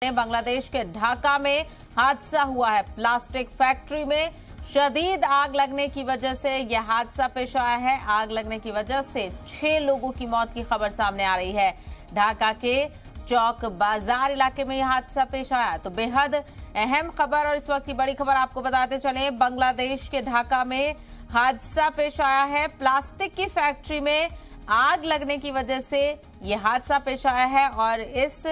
बांग्लादेश के ढाका में हादसा हुआ है। प्लास्टिक फैक्ट्री में शदीद आग लगने की वजह से यह हादसा पेश आया है। आग लगने की वजह से 6 लोगों की मौत की खबर सामने आ रही है। ढाका के चौक बाजार इलाके में यह हादसा पेश आया। तो बेहद अहम खबर और इस वक्त की बड़ी खबर आपको बताते चले। बांग्लादेश के ढाका में हादसा पेश आया है। प्लास्टिक की फैक्ट्री में आग लगने की वजह से यह हादसा पेश आया है और इस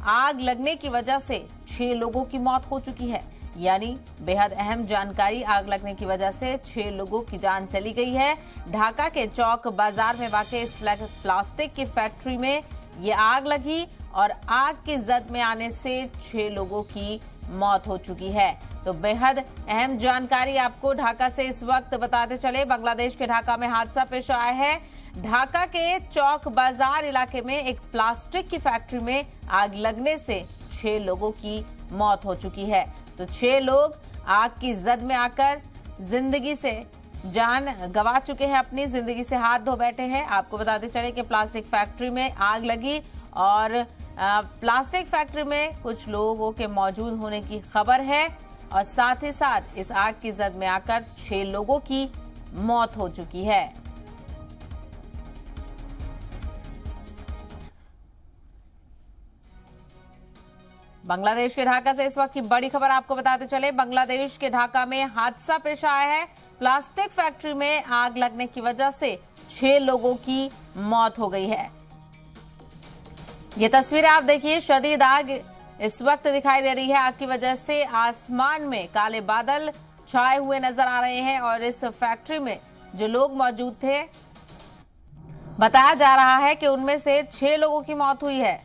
आग लगने की वजह से 6 लोगों की मौत हो चुकी है। यानी बेहद अहम जानकारी, आग लगने की वजह से 6 लोगों की जान चली गई है। ढाका के चौक बाजार में वाक़ इस प्लास्टिक की फैक्ट्री में ये आग लगी और आग की जद में आने से 6 लोगों की मौत हो चुकी है। तो बेहद अहम जानकारी आपको ढाका से इस वक्त बताते चले। बांग्लादेश के ढाका में हादसा पेश आया है। ढाका के चौक बाजार इलाके में एक प्लास्टिक की फैक्ट्री में आग लगने से 6 लोगों की मौत हो चुकी है। तो 6 लोग आग की जद में आकर जिंदगी से जान गंवा चुके हैं, अपनी जिंदगी से हाथ धो बैठे हैं। आपको बताते चले कि प्लास्टिक फैक्ट्री में आग लगी और प्लास्टिक फैक्ट्री में कुछ लोगों के मौजूद होने की खबर है और साथ ही साथ इस आग की जद में आकर 6 लोगों की मौत हो चुकी है। बांग्लादेश के ढाका से इस वक्त की बड़ी खबर आपको बताते चले। बांग्लादेश के ढाका में हादसा पेश आया है। प्लास्टिक फैक्ट्री में आग लगने की वजह से 6 लोगों की मौत हो गई है। ये तस्वीरें आप देखिए, शदीद आग इस वक्त दिखाई दे रही है। आग की वजह से आसमान में काले बादल छाए हुए नजर आ रहे हैं और इस फैक्ट्री में जो लोग मौजूद थे, बताया जा रहा है कि उनमें से 6 लोगों की मौत हुई है।